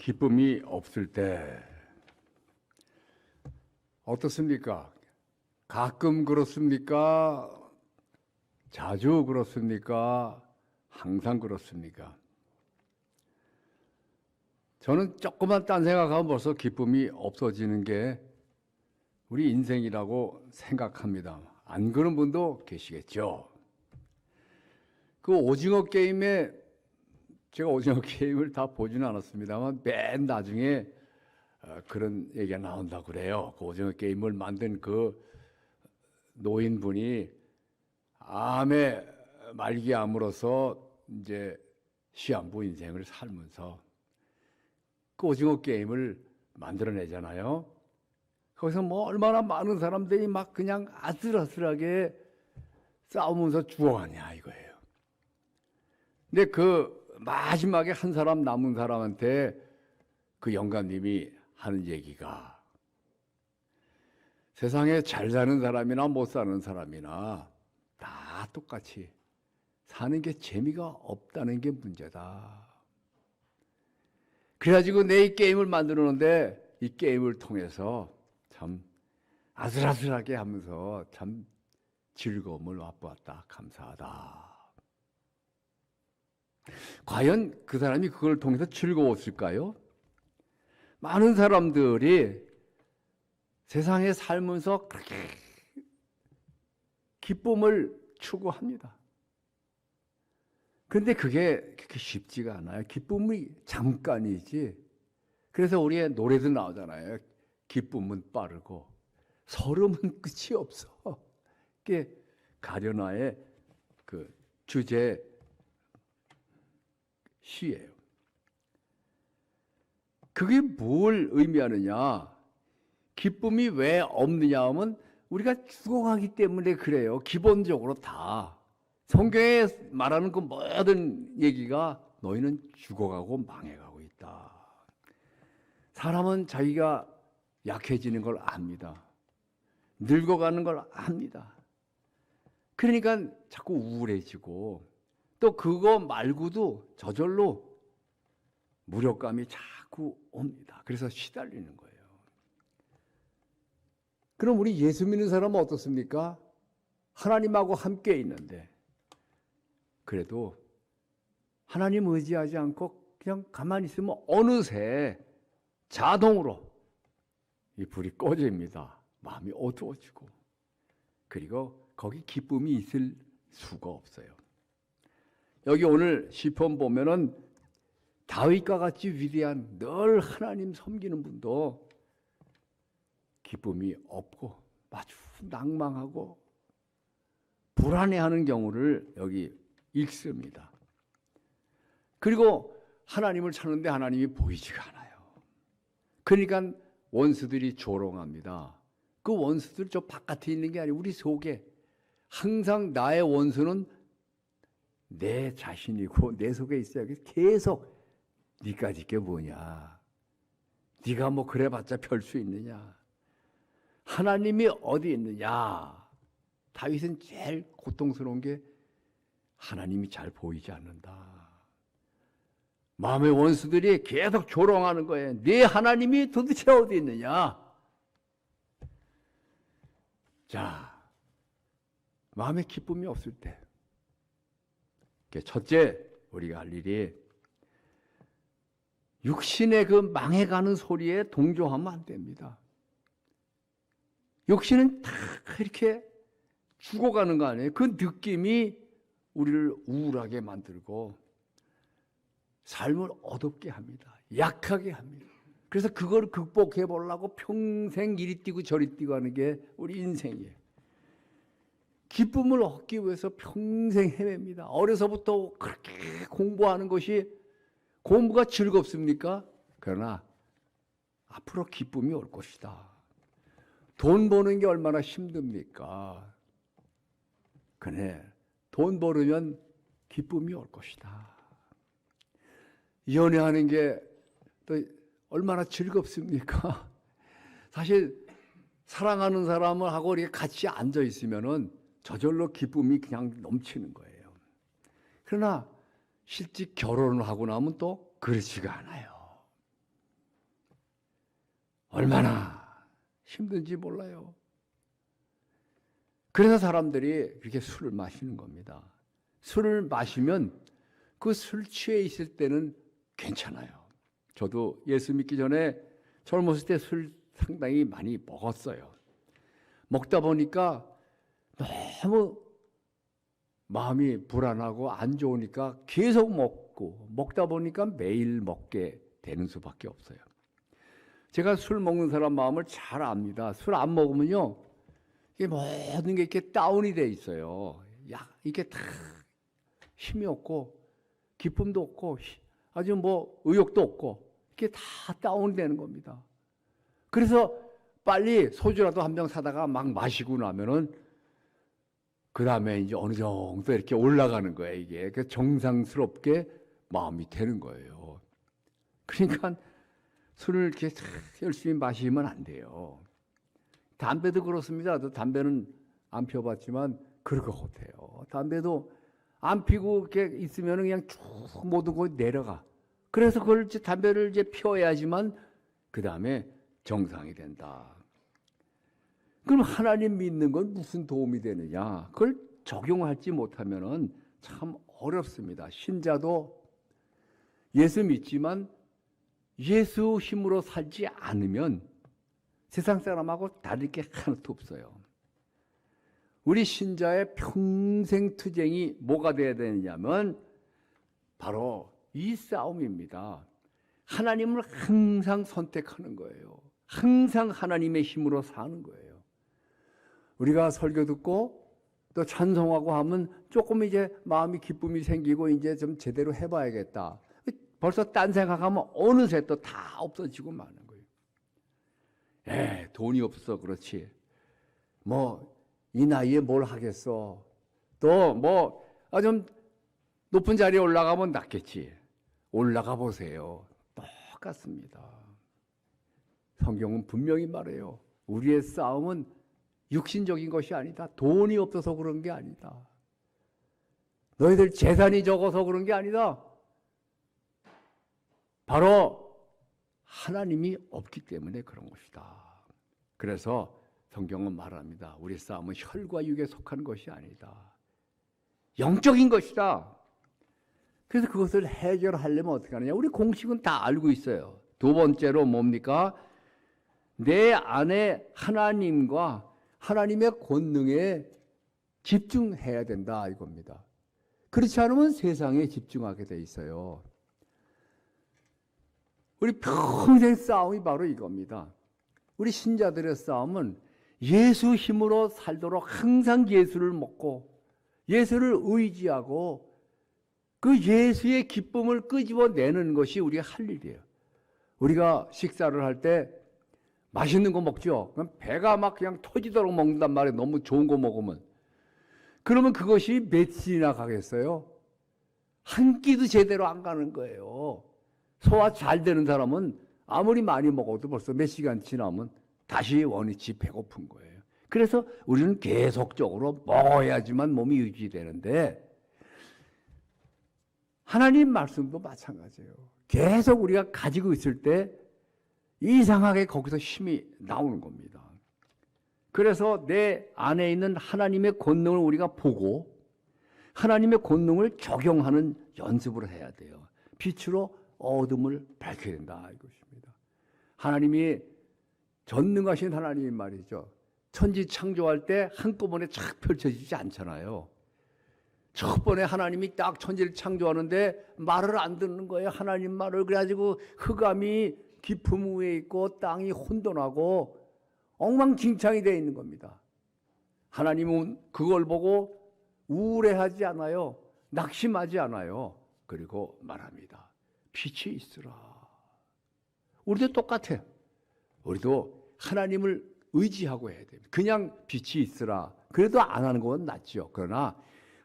기쁨이 없을 때 어떻습니까? 가끔 그렇습니까? 자주 그렇습니까? 항상 그렇습니까? 저는 조금만 딴 생각하면 벌써 기쁨이 없어지는 게 우리 인생이라고 생각합니다. 안 그런 분도 계시겠죠. 그 오징어 게임에 제가 오징어 게임을 다 보지는 않았습니다만 맨 나중에 그런 얘기가 나온다고 그래요. 그 오징어 게임을 만든 그 노인분이 암에 말기암으로서 이제 시한부 인생을 살면서 그 오징어 게임을 만들어내잖아요. 거기서 뭐 얼마나 많은 사람들이 막 그냥 아슬아슬하게 싸우면서 죽어가냐 이거예요. 근데 그 마지막에 한 사람 남은 사람한테 그 영감님이 하는 얘기가 세상에 잘 사는 사람이나 못 사는 사람이나 다 똑같이 사는 게 재미가 없다는 게 문제다. 그래가지고 내 이 게임을 만들었는데 이 게임을 통해서 참 아슬아슬하게 하면서 참 즐거움을 맛보았다. 감사하다. 과연 그 사람이 그걸 통해서 즐거웠을까요? 많은 사람들이 세상에 살면서 그렇게 기쁨을 추구합니다. 그런데 그게 그렇게 쉽지가 않아요. 기쁨이 잠깐이지. 그래서 우리의 노래도 나오잖아요. 기쁨은 빠르고 서름은 끝이 없어. 그게 가련화의 그 주제 시예요. 그게 뭘 의미하느냐? 기쁨이 왜 없느냐 하면 우리가 죽어가기 때문에 그래요. 기본적으로 다. 성경에 말하는 그 모든 얘기가 너희는 죽어가고 망해가고 있다. 사람은 자기가 약해지는 걸 압니다. 늙어가는 걸 압니다. 그러니까 자꾸 우울해지고 또 그거 말고도 저절로 무력감이 자꾸 옵니다. 그래서 시달리는 거예요. 그럼 우리 예수 믿는 사람은 어떻습니까? 하나님하고 함께 있는데 그래도 하나님 의지하지 않고 그냥 가만히 있으면 어느새 자동으로 이 불이 꺼집니다. 마음이 어두워지고 그리고 거기 기쁨이 있을 수가 없어요. 여기 오늘 시편 보면은 다윗과 같이 위대한 늘 하나님 섬기는 분도 기쁨이 없고 아주 낭망하고 불안해하는 경우를 여기 읽습니다. 그리고 하나님을 찾는데 하나님이 보이지가 않아요. 그러니까 원수들이 조롱합니다. 그 원수들 저 바깥에 있는 게 아니고 우리 속에 항상 나의 원수는 내 자신이고 내 속에 있어야 계속 네가 지게 뭐냐. 네가 뭐 그래봤자 별 수 있느냐. 하나님이 어디 있느냐. 다윗은 제일 고통스러운 게 하나님이 잘 보이지 않는다. 마음의 원수들이 계속 조롱하는 거예요. 네 하나님이 도대체 어디 있느냐. 자, 마음의 기쁨이 없을 때 첫째 우리가 할 일이 육신의 그 망해가는 소리에 동조하면 안 됩니다. 육신은 다 이렇게 죽어가는 거 아니에요. 그 느낌이 우리를 우울하게 만들고 삶을 어둡게 합니다. 약하게 합니다. 그래서 그걸 극복해 보려고 평생 이리 뛰고 저리 뛰고 하는 게 우리 인생이에요. 기쁨을 얻기 위해서 평생 헤맵니다. 어려서부터 그렇게 공부하는 것이 공부가 즐겁습니까? 그러나 앞으로 기쁨이 올 것이다. 돈 버는 게 얼마나 힘듭니까? 그래, 돈 벌으면 기쁨이 올 것이다. 연애하는 게 또 얼마나 즐겁습니까? 사실 사랑하는 사람을 하고 이렇게 같이 앉아 있으면은 저절로 기쁨이 그냥 넘치는 거예요. 그러나 실제 결혼을 하고 나면 또 그렇지가 않아요. 얼마나 힘든지 몰라요. 그래서 사람들이 그렇게 술을 마시는 겁니다. 술을 마시면 그 술 취해 있을 때는 괜찮아요. 저도 예수 믿기 전에 젊었을 때 술 상당히 많이 먹었어요. 먹다 보니까 너무 마음이 불안하고 안 좋으니까 계속 먹다 보니까 매일 먹게 되는 수밖에 없어요. 제가 술 먹는 사람 마음을 잘 압니다. 술 안 먹으면요, 이게 모든 게 이렇게 다운이 돼 있어요. 이게 다 힘이 없고 기쁨도 없고 아주 의욕도 없고 이게 다 다운이 되는 겁니다. 그래서 빨리 소주라도 한 병 사다가 막 마시고 나면은 그 다음에 이제 어느 정도 이렇게 올라가는 거예요. 이게 정상스럽게 마음이 되는 거예요. 그러니까 술을 이렇게 열심히 마시면 안 돼요. 담배도 그렇습니다. 담배는 안 피워봤지만 그럴 것 같아요. 담배도 안 피고 이렇게 있으면 그냥 쭉 모든 거 내려가. 그래서 그걸 담배를 이제 피워야지만 그 다음에 정상이 된다. 그럼 하나님 믿는 건 무슨 도움이 되느냐? 그걸 적용할지 못하면은 참 어렵습니다. 신자도 예수 믿지만 예수 힘으로 살지 않으면 세상 사람하고 다를 게 하나도 없어요. 우리 신자의 평생 투쟁이 뭐가 돼야 되느냐면 바로 이 싸움입니다. 하나님을 항상 선택하는 거예요. 항상 하나님의 힘으로 사는 거예요. 우리가 설교 듣고 또 찬송하고 하면 조금 이제 마음이 기쁨이 생기고 이제 좀 제대로 해봐야겠다. 벌써 딴 생각하면 어느새 또 다 없어지고 마는 거예요. 돈이 없어 그렇지. 이 나이에 뭘 하겠어. 또 좀 높은 자리에 올라가면 낫겠지. 올라가 보세요. 똑같습니다. 성경은 분명히 말해요. 우리의 싸움은 육신적인 것이 아니다. 돈이 없어서 그런 게 아니다. 너희들 재산이 적어서 그런 게 아니다. 바로 하나님이 없기 때문에 그런 것이다. 그래서 성경은 말합니다. 우리 싸움은 혈과 육에 속한 것이 아니다. 영적인 것이다. 그래서 그것을 해결하려면 어떻게 하느냐? 우리 공식은 다 알고 있어요. 두 번째로 뭡니까? 내 안에 하나님과 하나님의 권능에 집중해야 된다 이겁니다. 그렇지 않으면 세상에 집중하게 돼 있어요. 우리 평생 싸움이 바로 이겁니다. 우리 신자들의 싸움은 예수 힘으로 살도록 항상 예수를 먹고 예수를 의지하고 그 예수의 기쁨을 끄집어내는 것이 우리가 할 일이에요. 우리가 식사를 할 때 맛있는 거 먹죠. 그럼 배가 막 그냥 터지도록 먹는단 말이에요. 너무 좋은 거 먹으면. 그러면 그것이 며칠이나 가겠어요? 한 끼도 제대로 안 가는 거예요. 소화 잘 되는 사람은 아무리 많이 먹어도 벌써 몇 시간 지나면 다시 원위치 배고픈 거예요. 그래서 우리는 계속적으로 먹어야지만 몸이 유지되는데 하나님 말씀도 마찬가지예요. 계속 우리가 가지고 있을 때 이상하게 거기서 힘이 나오는 겁니다. 그래서 내 안에 있는 하나님의 권능을 우리가 보고 하나님의 권능을 적용하는 연습을 해야 돼요. 빛으로 어둠을 밝혀야 된다 이것입니다. 하나님이 전능하신 하나님 말이죠. 천지 창조할 때 한꺼번에 착 펼쳐지지 않잖아요. 첫 번에 하나님이 딱 천지를 창조하는데 말을 안 듣는 거예요. 하나님 말을. 그래가지고 흑암이 깊음 위에 있고 땅이 혼돈하고 엉망진창이 되어 있는 겁니다. 하나님은 그걸 보고 우울해하지 않아요. 낙심하지 않아요. 그리고 말합니다. 빛이 있으라. 우리도 똑같아요. 우리도 하나님을 의지하고 해야 됩니다. 그냥 빛이 있으라. 그래도 안 하는 건 낫죠. 그러나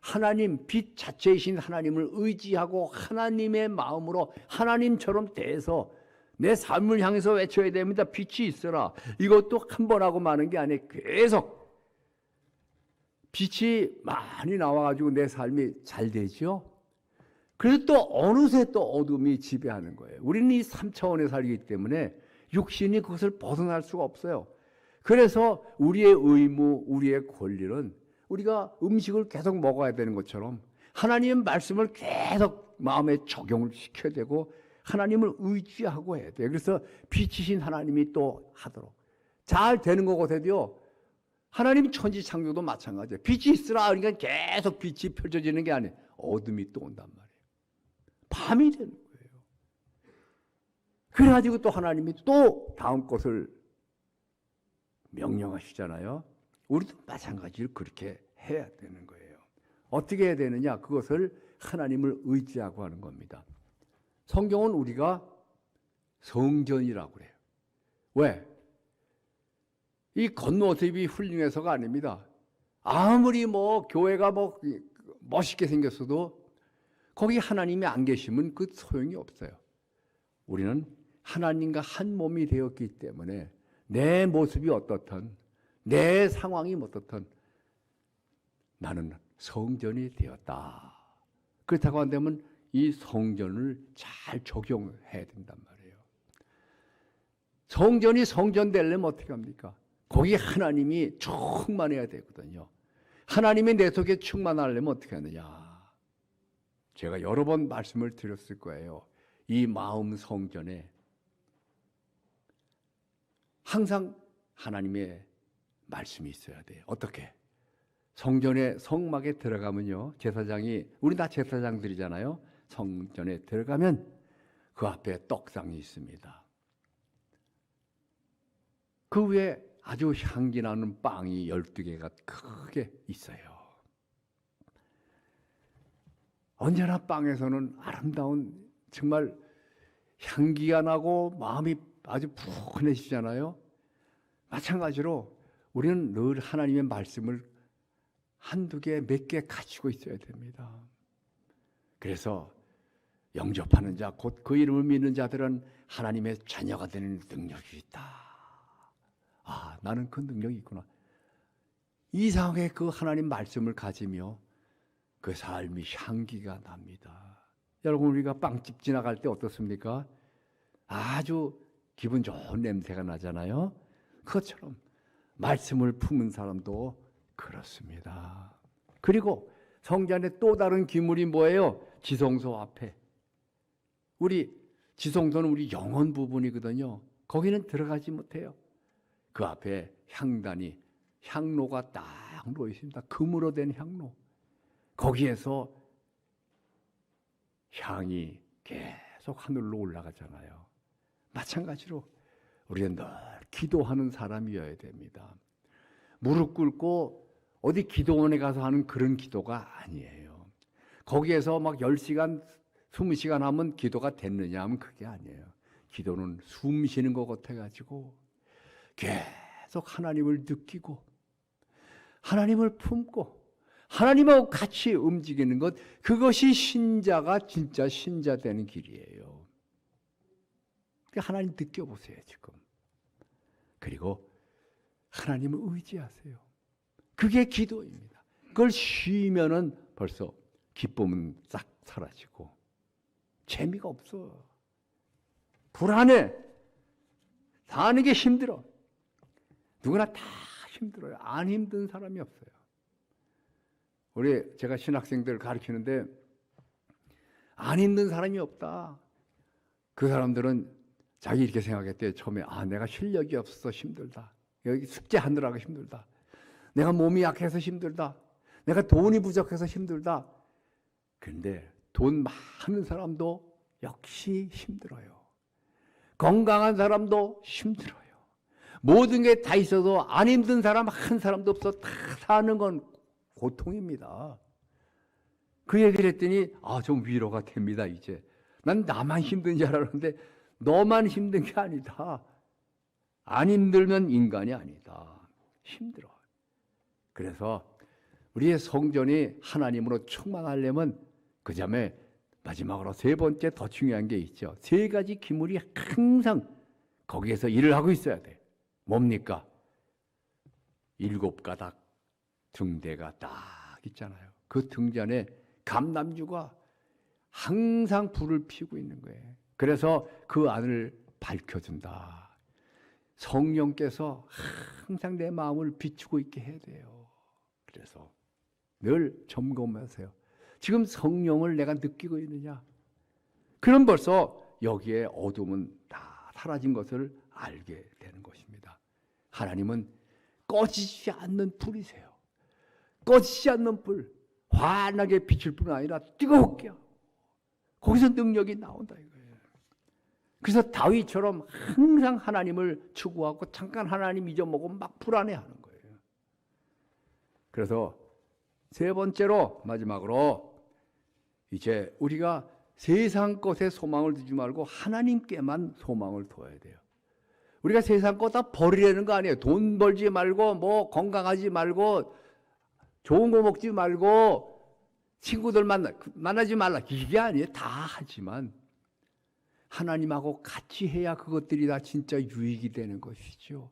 하나님, 빛 자체이신 하나님을 의지하고 하나님의 마음으로 하나님처럼 대해서 내 삶을 향해서 외쳐야 됩니다. 빛이 있어라. 이것도 한 번 하고 마는 게 아니에요. 계속 빛이 많이 나와가지고 내 삶이 잘 되죠. 그래도 또 어느새 또 어둠이 지배하는 거예요. 우리는 이 3차원에 살기 때문에 육신이 그것을 벗어날 수가 없어요. 그래서 우리의 의무, 우리의 권리는 우리가 음식을 계속 먹어야 되는 것처럼 하나님의 말씀을 계속 마음에 적용을 시켜야 되고 하나님을 의지하고 해야 돼요. 그래서 빛이신 하나님이 또 하도록 잘 되는 것 같아도요. 하나님 천지창조도 마찬가지예요. 빛이 있으라 그러니까 계속 빛이 펼쳐지는 게 아니에요. 어둠이 또 온단 말이에요. 밤이 되는 거예요. 그래가지고 또 하나님이 또 다음 것을 명령하시잖아요. 우리도 마찬가지로 그렇게 해야 되는 거예요. 어떻게 해야 되느냐? 그것을 하나님을 의지하고 하는 겁니다. 성경은 우리가 성전이라고 그래요. 왜? 이 겉모습이 훌륭해서가 아닙니다. 아무리 교회가 멋있게 생겼어도 거기 하나님이 안 계시면 그 소용이 없어요. 우리는 하나님과 한 몸이 되었기 때문에 내 모습이 어떻든 내 상황이 어떻든 나는 성전이 되었다. 그렇다고 한다면 이 성전을 잘 적용해야 된단 말이에요. 성전이 성전 되려면 어떻게 합니까? 거기 하나님이 충만해야 되거든요. 하나님이 내 속에 충만하려면 어떻게 하느냐? 제가 여러 번 말씀을 드렸을 거예요. 이 마음 성전에 항상 하나님의 말씀이 있어야 돼요. 어떻게? 성전에 성막에 들어가면요. 제사장이 우리 다 제사장들이잖아요. 성전에 들어가면 그 앞에 떡상이 있습니다. 그 위에 아주 향기 나는 빵이 12개가 크게 있어요. 언제나 빵에서는 아름다운 정말 향기가 나고 마음이 아주 푸근해지잖아요. 마찬가지로 우리는 늘 하나님의 말씀을 한두 개, 몇 개 가지고 있어야 됩니다. 그래서 영접하는 자, 곧 그 이름을 믿는 자들은 하나님의 자녀가 되는 능력이 있다. 아, 나는 그 능력이 있구나. 이상하게 그 하나님 말씀을 가지며 그 삶이 향기가 납니다. 여러분, 우리가 빵집 지나갈 때 어떻습니까? 아주 기분 좋은 냄새가 나잖아요. 그것처럼 말씀을 품은 사람도 그렇습니다. 그리고 성전의 또 다른 기물이 뭐예요? 지성소 앞에. 우리 지성소는 우리 영혼 부분이거든요. 거기는 들어가지 못해요. 그 앞에 향단이, 향로가 딱 놓여 있습니다. 금으로 된 향로. 거기에서 향이 계속 하늘로 올라가잖아요. 마찬가지로 우리는 늘 기도하는 사람이어야 됩니다. 무릎 꿇고 어디 기도원에 가서 하는 그런 기도가 아니에요. 거기에서 10시간, 20시간 하면 기도가 됐느냐 하면 그게 아니에요. 기도는 숨 쉬는 것 같아가지고 계속 하나님을 느끼고 하나님을 품고 하나님하고 같이 움직이는 것, 그것이 신자가 진짜 신자 되는 길이에요. 하나님 느껴보세요 지금. 그리고 하나님을 의지하세요. 그게 기도입니다. 그걸 쉬면은 벌써 기쁨은 싹 사라지고 재미가 없어. 불안해. 사는 게 힘들어. 누구나 다 힘들어요. 안 힘든 사람이 없어요. 제가 신학생들 가르치는데 안 힘든 사람이 없다. 그 사람들은 자기 이렇게 생각했대요. 처음에 내가 실력이 없어서 힘들다. 여기 숙제하느라고 힘들다. 내가 몸이 약해서 힘들다. 내가 돈이 부족해서 힘들다. 그런데 돈 많은 사람도 역시 힘들어요. 건강한 사람도 힘들어요. 모든 게 다 있어도 안 힘든 사람 한 사람도 없어. 다 사는 건 고통입니다. 그 얘기를 했더니 좀 위로가 됩니다. 이제 난 나만 힘든 줄 알았는데 너만 힘든 게 아니다. 안 힘들면 인간이 아니다. 힘들어. 그래서 우리의 성전이 하나님으로 충만하려면 그 다음에 마지막으로 세 번째 더 중요한 게 있죠. 세 가지 기물이 항상 거기에서 일을 하고 있어야 돼. 뭡니까? 7가닥 등대가 딱 있잖아요. 그 등잔에 감람주가 항상 불을 피우고 있는 거예요. 그래서 그 안을 밝혀준다. 성령께서 항상 내 마음을 비추고 있게 해야 돼요. 그래서 늘 점검하세요. 지금 성령을 내가 느끼고 있느냐? 그럼 벌써 여기에 어둠은 다 사라진 것을 알게 되는 것입니다. 하나님은 꺼지지 않는 불이세요. 꺼지지 않는 불, 환하게 비칠 뿐 아니라 뜨겁게 거기서 능력이 나온다 이거예요. 그래서 다윗처럼 항상 하나님을 추구하고 잠깐 하나님 잊어먹으면 막 불안해하는 거예요. 그래서 세 번째로 마지막으로 이제 우리가 세상 것에 소망을 두지 말고 하나님께만 소망을 둬야 돼요. 우리가 세상 거 다 버리려는 거 아니에요. 돈 벌지 말고 뭐 건강하지 말고 좋은 거 먹지 말고 친구들 만나지 말라. 이게 아니에요. 다 하지만 하나님하고 같이 해야 그것들이 다 진짜 유익이 되는 것이죠.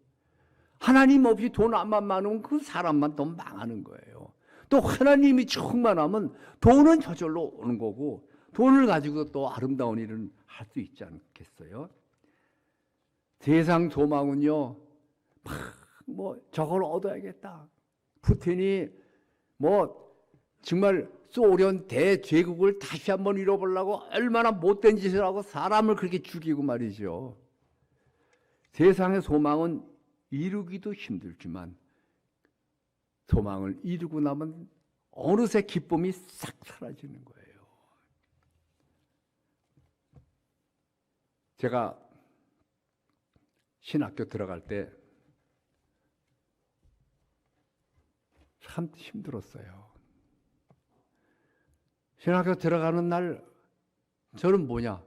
하나님 없이 돈 안만 많으면 그 사람만 더 망하는 거예요. 또 하나님이 충만하면 돈은 저절로 오는 거고 돈을 가지고 또 아름다운 일은 할 수 있지 않겠어요? 세상 소망은요, 뭐 저걸 얻어야겠다. 푸틴이 뭐 정말 소련 대제국을 다시 한번 잃어보려고 얼마나 못된 짓을 하고 사람을 그렇게 죽이고 말이죠. 세상의 소망은 이루기도 힘들지만 소망을 이루고 나면 어느새 기쁨이 싹 사라지는 거예요. 제가 신학교 들어갈 때 참 힘들었어요. 신학교 들어가는 날 저는 뭐냐?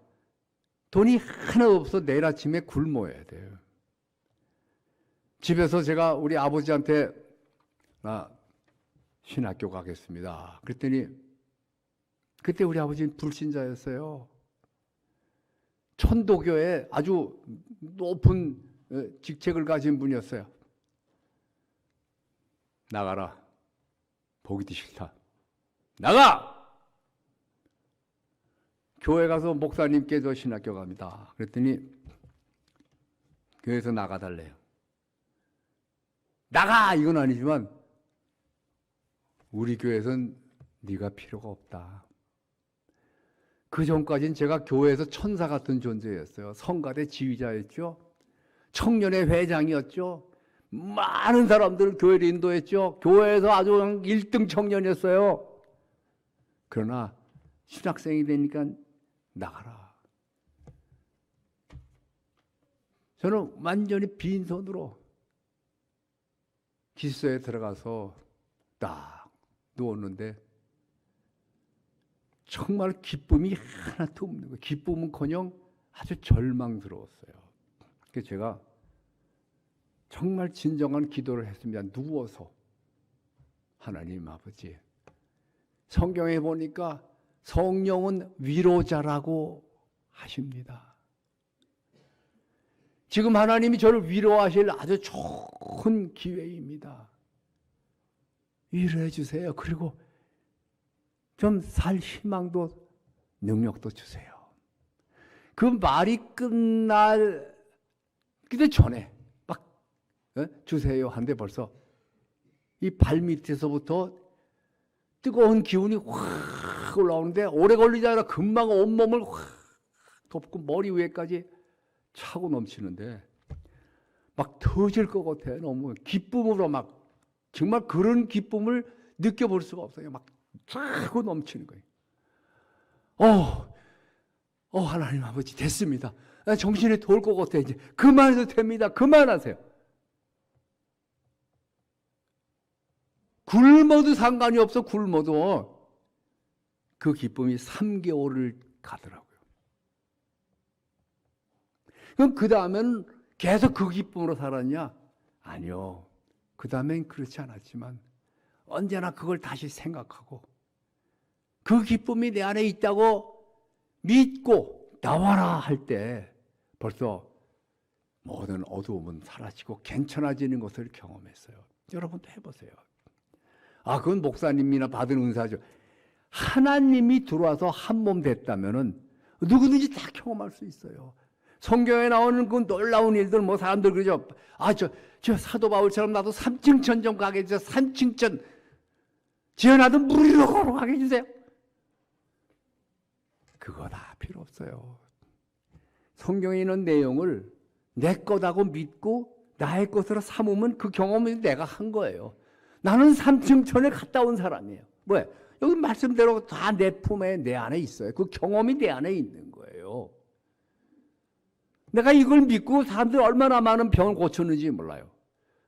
돈이 하나 없어 내일 아침에 굶어야 돼요. 집에서 제가 우리 아버지한테 신학교 가겠습니다. 그랬더니 그때 우리 아버지는 불신자였어요. 천도교에 아주 높은 직책을 가진 분이었어요. 나가라. 보기도 싫다. 나가! 교회 가서 목사님께 저 신학교 갑니다. 그랬더니 교회에서 나가달래요. 나가! 이건 아니지만 우리 교회에선 네가 필요가 없다. 그 전까지는 제가 교회에서 천사 같은 존재였어요. 성가대 지휘자였죠. 청년의 회장이었죠. 많은 사람들을 교회를 인도했죠. 교회에서 아주 1등 청년이었어요. 그러나 신학생이 되니까 나가라. 저는 완전히 빈손으로 기숙사에 들어가서 딱 누웠는데 정말 기쁨이 하나도 없는 거예요. 기쁨은커녕 아주 절망스러웠어요. 그래서 제가 정말 진정한 기도를 했습니다. 누워서. 하나님 아버지, 성경에 보니까 성령은 위로자라고 하십니다. 지금 하나님이 저를 위로하실 아주 좋은 기회입니다. 위로해 주세요. 그리고 좀 살 희망도 능력도 주세요. 그 말이 끝날 그 전에 막 주세요 한데 벌써 이 발 밑에서부터 뜨거운 기운이 확 올라오는데 오래 걸리지 않아 금방 온몸을 확 덮고 머리 위에까지 차고 넘치는데 막 터질 것 같아. 너무 기쁨으로 막 정말 그런 기쁨을 느껴볼 수가 없어요. 막 차고 넘치는 거예요. 하나님 아버지 됐습니다. 정신이 돌 것 같아. 이제 그만해도 됩니다. 그만하세요. 굶어도 상관이 없어. 굶어도 그 기쁨이 3개월을 가더라고요. 그럼 그 다음에는 계속 그 기쁨으로 살았냐? 아니요. 그 다음엔 그렇지 않았지만 언제나 그걸 다시 생각하고 그 기쁨이 내 안에 있다고 믿고 나와라 할 때 벌써 모든 어두움은 사라지고 괜찮아지는 것을 경험했어요. 여러분도 해보세요. 그건 목사님이나 받은 은사죠. 하나님이 들어와서 한 몸 됐다면은 누구든지 다 경험할 수 있어요. 성경에 나오는 그 놀라운 일들, 뭐 사람들 그러죠. 저 사도 바울처럼 나도 3층 천 좀 가게 해주세요. 3층 천. 지어놔도 물 위로 걸어가게 해주세요. 그거 다 필요 없어요. 성경에 있는 내용을 내 거다고 믿고 나의 것으로 삼으면 그 경험을 내가 한 거예요. 나는 3층 천에 갔다 온 사람이에요. 왜? 여기 말씀대로 다 내 품에 내 안에 있어요. 그 경험이 내 안에 있는 거예요. 내가 이걸 믿고 사람들이 얼마나 많은 병을 고쳤는지 몰라요.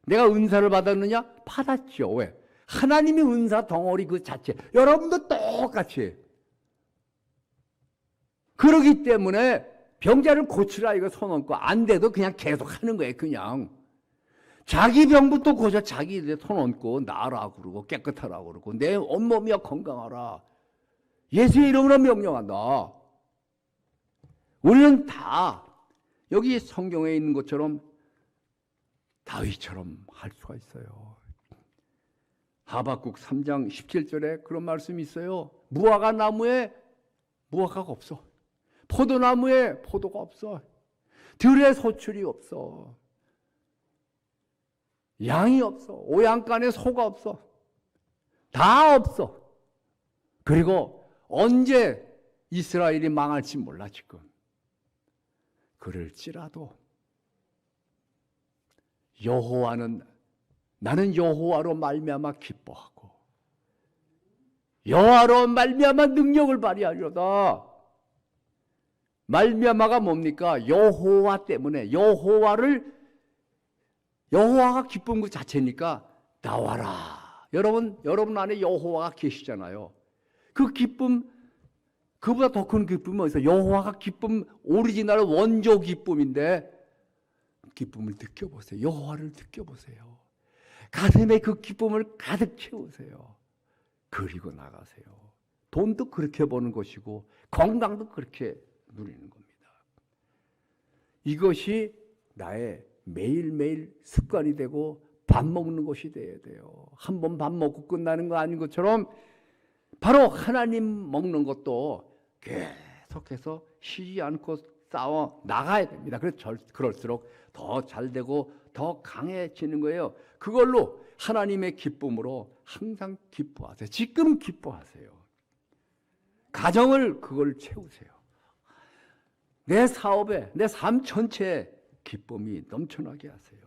내가 은사를 받았느냐? 받았죠. 왜? 하나님이 은사 덩어리 그 자체. 여러분도 똑같이. 그러기 때문에 병자를 고치라 이거 손 얹고 안 돼도 그냥 계속 하는 거예요. 그냥. 자기 병부터 고쳐 자기 손 얹고 나으라 그러고 깨끗하라 그러고 내 온몸이야 건강하라. 예수의 이름으로 명령한다. 우리는 다 여기 성경에 있는 것처럼 다윗처럼 할 수가 있어요. 하박국 3장 17절에 그런 말씀이 있어요. 무화과 나무에 무화과가 없어. 포도나무에 포도가 없어. 들에 소출이 없어. 양이 없어. 오양간에 소가 없어. 다 없어. 그리고 언제 이스라엘이 망할지 몰라 지금. 그럴지라도 여호와는 나는 여호와로 말미암아 기뻐하고 여호와로 말미암아 능력을 발휘하리로다. 말미암아가 뭡니까? 여호와 때문에 여호와가 기쁜 것 자체니까 나와라. 여러분 안에 여호와가 계시잖아요. 그 기쁨, 그보다 더 큰 기쁨은 어디서? 여호와가 기쁨, 오리지널 원조 기쁨인데 기쁨을 느껴보세요. 여호와를 느껴보세요. 가슴에 그 기쁨을 가득 채우세요. 그리고 나가세요. 돈도 그렇게 버는 것이고 건강도 그렇게 누리는 겁니다. 이것이 나의 매일매일 습관이 되고 밥 먹는 것이 돼야 돼요. 한 번 밥 먹고 끝나는 거 아닌 것처럼 바로 하나님 먹는 것도 계속해서 쉬지 않고 싸워 나가야 됩니다. 그럴수록 더 잘 되고 더 강해지는 거예요. 그걸로 하나님의 기쁨으로 항상 기뻐하세요. 지금 기뻐하세요. 가정을 그걸 채우세요. 내 사업에, 내 삶 전체에 기쁨이 넘쳐나게 하세요.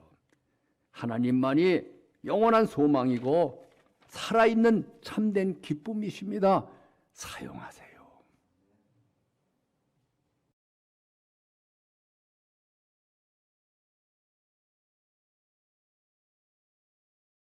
하나님만이 영원한 소망이고 살아있는 참된 기쁨이십니다. 사용하세요.